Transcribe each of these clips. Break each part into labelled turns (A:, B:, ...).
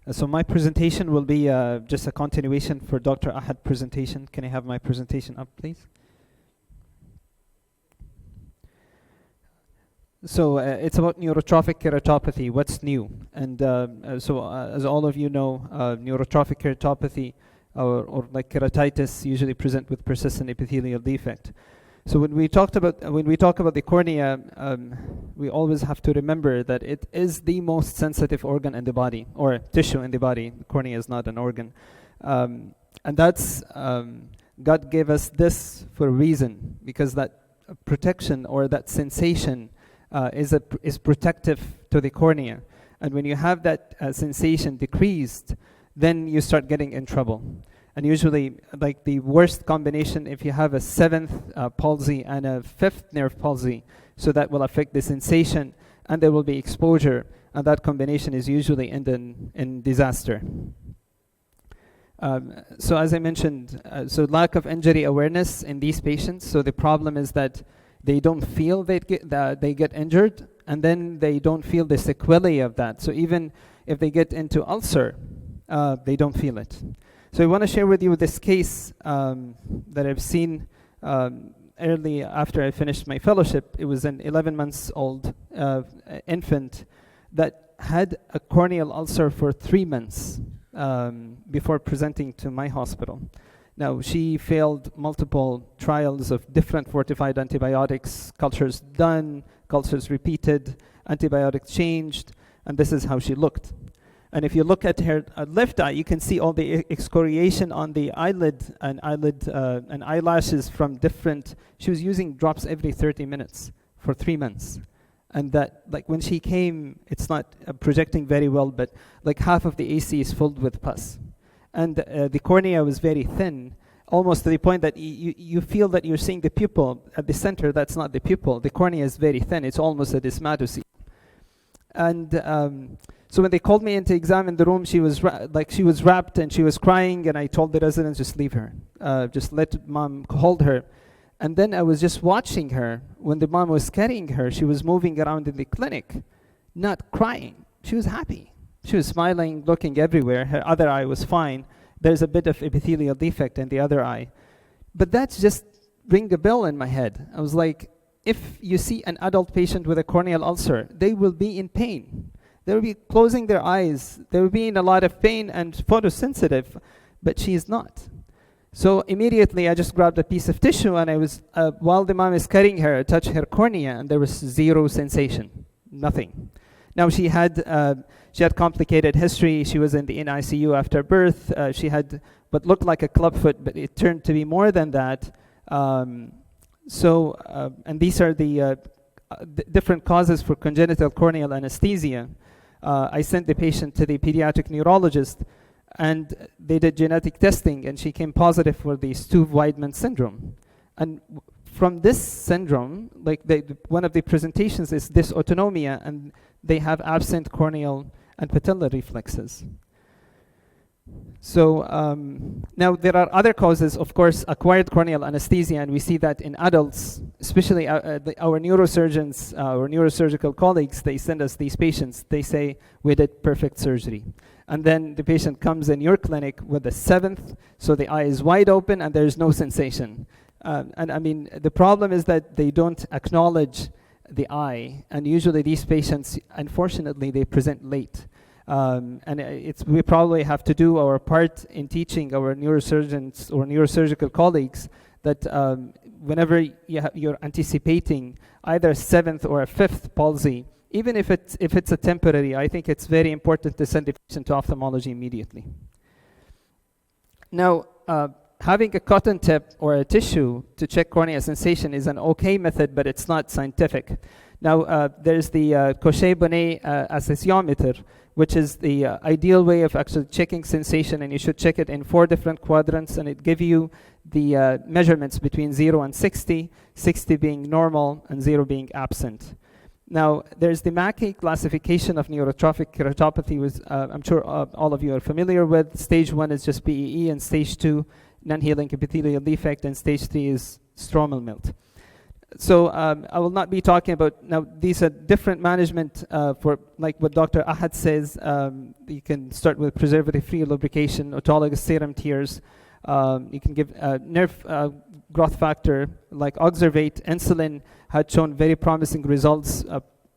A: So my presentation will be just a continuation for Dr. Ahad's presentation. Can I have my presentation up, please? So it's about neurotrophic keratopathy, what's new. And as all of you know, neurotrophic keratopathy or like keratitis usually present with persistent epithelial defect. So when we talk about the cornea, we always have to remember that it is the most sensitive organ in the body, or tissue in the body. The cornea is not an organ. And that's, God gave us this for a reason, because that protection or that sensation is protective to the cornea. And when you have that sensation decreased, then you start getting in trouble. And usually, like the worst combination, if you have a 7th palsy and a 5th nerve palsy, so that will affect the sensation, and there will be exposure, and that combination is usually in disaster. So as I mentioned, so lack of injury awareness in these patients. So the problem is that they don't feel that they get injured, and then they don't feel the sequelae of that. So even if they get into ulcer, they don't feel it. So I want to share with you this case that I've seen early after I finished my fellowship. It was an 11 months old infant that had a corneal ulcer for 3 months before presenting to my hospital. Now, she failed multiple trials of different fortified antibiotics, cultures done, cultures repeated, antibiotics changed, and this is how she looked. And if you look at her left eye, you can see all the excoriation on the eyelid and eyelashes from different. She was using drops every 30 minutes for 3 months. And that, like when she came, it's not projecting very well, but like half of the AC is filled with pus. And the cornea was very thin, almost to the point that you feel that you're seeing the pupil at the center. That's not the pupil. The cornea is very thin. It's almost a dysmatose. And so when they called me in to examine the room, she was wrapped and she was crying, and I told the residents, just leave her. Just let mom hold her. And then I was just watching her. When the mom was carrying her, she was moving around in the clinic, not crying. She was happy. She was smiling, looking everywhere. Her other eye was fine. There's a bit of epithelial defect in the other eye. But that's just ring a bell in my head. I was like, if you see an adult patient with a corneal ulcer, they will be in pain. They will be closing their eyes. They will be in a lot of pain and photosensitive, but she is not. So immediately I just grabbed a piece of tissue, and I was, while the mom is carrying her, I touched her cornea, and there was zero sensation, nothing. Now she had complicated history. She was in the NICU after birth. She had what looked like a clubfoot, but it turned to be more than that. And these are the different causes for congenital corneal anesthesia. I sent the patient to the pediatric neurologist, and they did genetic testing, and she came positive for the Stuve-Weidman syndrome. And from this syndrome, like one of the presentations is dysautonomia, and they have absent corneal and patellar reflexes. So now there are other causes, of course, acquired corneal anesthesia, and we see that in adults, especially our neurosurgeons, our neurosurgical colleagues, they send us these patients. They say, we did perfect surgery. And then the patient comes in your clinic with a 7th, so the eye is wide open and there's no sensation. And I mean, the problem is that they don't acknowledge the eye, and usually these patients, unfortunately, they present late. We probably have to do our part in teaching our neurosurgeons or neurosurgical colleagues that whenever you're anticipating either a 7th or a 5th palsy, even if it's a temporary, I think it's very important to send the patient to ophthalmology immediately. Now, having a cotton tip or a tissue to check cornea sensation is an okay method, but it's not scientific. Now, there's the Cochet-Bonnet accessiometer, which is the ideal way of actually checking sensation, and you should check it in 4 different quadrants, and it gives you the measurements between 0 and 60, 60 being normal and 0 being absent. Now, there's the Mackey classification of neurotrophic keratopathy, which I'm sure all of you are familiar with. Stage 1 is just BEE, and stage 2, non-healing epithelial defect, and stage 3 is stromal milt. So I will not be talking about, now these are different management for, like what Dr. Ahad says, you can start with preservative-free lubrication, autologous serum tears, you can give nerve growth factor like oxervate, insulin had shown very promising results,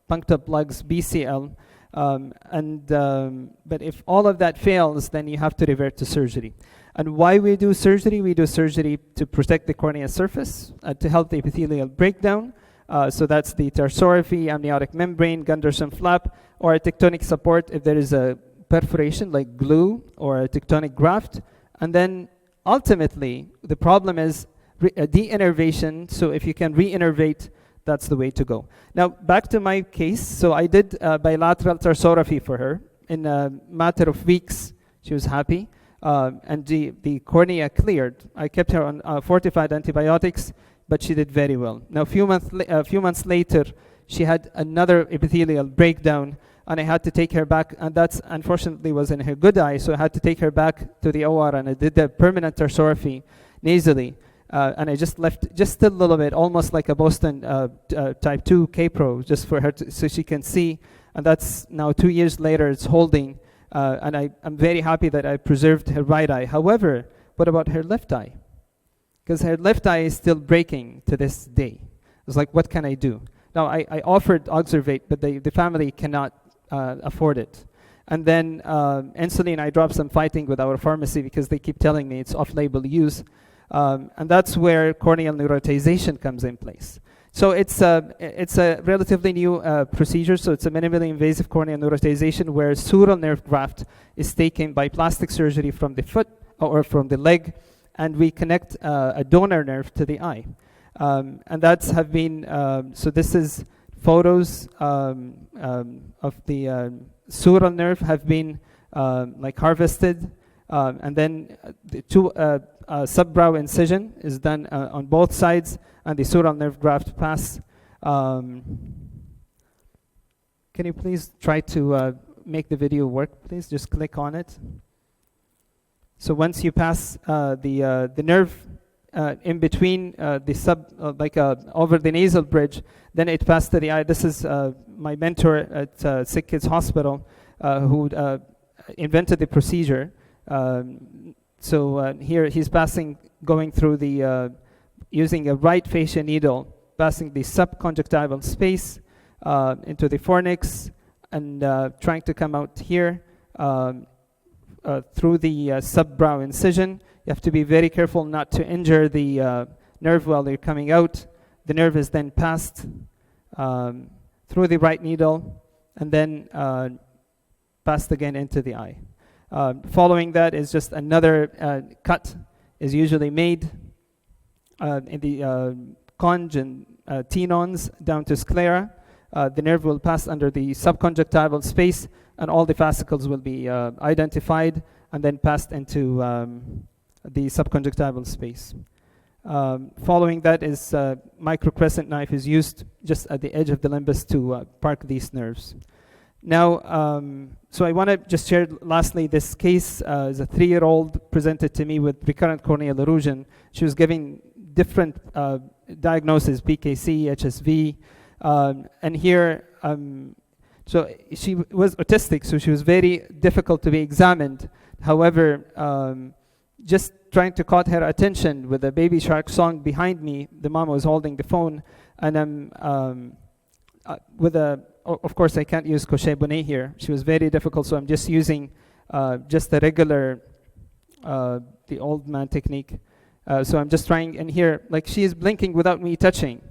A: puncture plugs, BCL, but if all of that fails, then you have to revert to surgery. And why we do surgery? We do surgery to protect the cornea surface, to help the epithelial breakdown. So that's the tarsorrhaphy, amniotic membrane, Gunderson flap, or a tectonic support if there is a perforation like glue or a tectonic graft. And then ultimately, the problem is de-innervation. So if you can re-innervate, that's the way to go. Now, back to my case. So I did bilateral tarsorrhaphy for her. In a matter of weeks, she was happy. And the cornea cleared. I kept her on fortified antibiotics, but she did very well. Now, a few months later, she had another epithelial breakdown, and I had to take her back, and that's unfortunately was in her good eye, so I had to take her back to the OR, and I did the permanent tarsorrhaphy nasally, and I just left just a little bit, almost like a Boston type 2 K-Pro, just for her so she can see, and that's now 2 years later, it's holding. And I'm very happy that I preserved her right eye. However, what about her left eye? Because her left eye is still breaking to this day. I was like, what can I do? Now, I offered oxervate, but the family cannot afford it. And then insulin, I dropped some fighting with our pharmacy because they keep telling me it's off-label use. And that's where corneal neurotization comes in place. So it's a relatively new procedure. So it's a minimally invasive corneal neurotization where sural nerve graft is taken by plastic surgery from the foot or from the leg, and we connect a donor nerve to the eye. And that's have been, so this is photos of the sural nerve have been like harvested, and then the two subbrow incision is done on both sides, and the sural nerve graft pass. Can you please try to make the video work, please? Just click on it. So once you pass the nerve in between the over the nasal bridge, then it passed to the eye. This is my mentor at Sick Kids Hospital who invented the procedure. So here he's going through the using a right fascia needle, passing the subconjunctival space into the fornix, and trying to come out here through the subbrow incision. You have to be very careful not to injure the nerve while they're coming out. The nerve is then passed through the right needle, and then passed again into the eye. Following that is just another cut is usually made in the conj and tenons down to sclera. The nerve will pass under the subconjunctival space, and all the fascicles will be identified and then passed into the subconjunctival space. Following that is microcrescent knife is used just at the edge of the limbus to park these nerves. Now, so I want to just share lastly this case is a 3-year-old presented to me with recurrent corneal erosion. She was giving different diagnoses, PKC, HSV, and here, so she was autistic, so she was very difficult to be examined. However, just trying to caught her attention with the Baby Shark song behind me, the mom was holding the phone, and I'm with a, of course I can't use crochet bonnet here. She was very difficult, so I'm just using just the regular, the old man technique. So I'm just trying, and here, like she is blinking without me touching.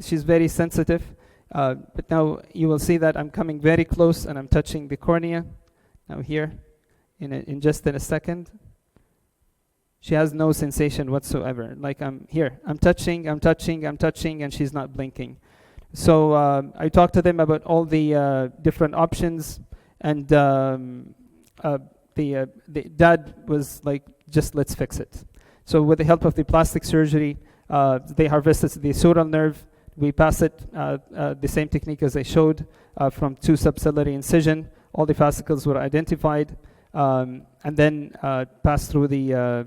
A: She's very sensitive. But now you will see that I'm coming very close and I'm touching the cornea. Now here, in just in a second. She has no sensation whatsoever. Like I'm here, I'm touching, and she's not blinking. So I talked to them about all the different options, and the dad was like, just let's fix it. So with the help of the plastic surgery, they harvested the sural nerve. We pass it, the same technique as I showed, from 2 subciliary incision. All the fascicles were identified, and then passed through the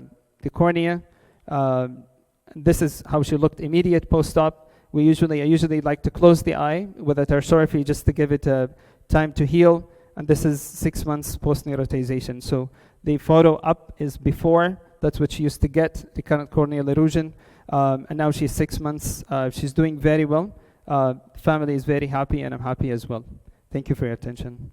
A: cornea. This is how she looked immediate post-op. I usually like to close the eye with a tarsorrhaphy just to give it time to heal. And this is 6 months post-neurotization. So the photo up is before. That's what she used to get, the current corneal erosion. And now she's 6 months. She's doing very well. Family is very happy, and I'm happy as well. Thank you for your attention.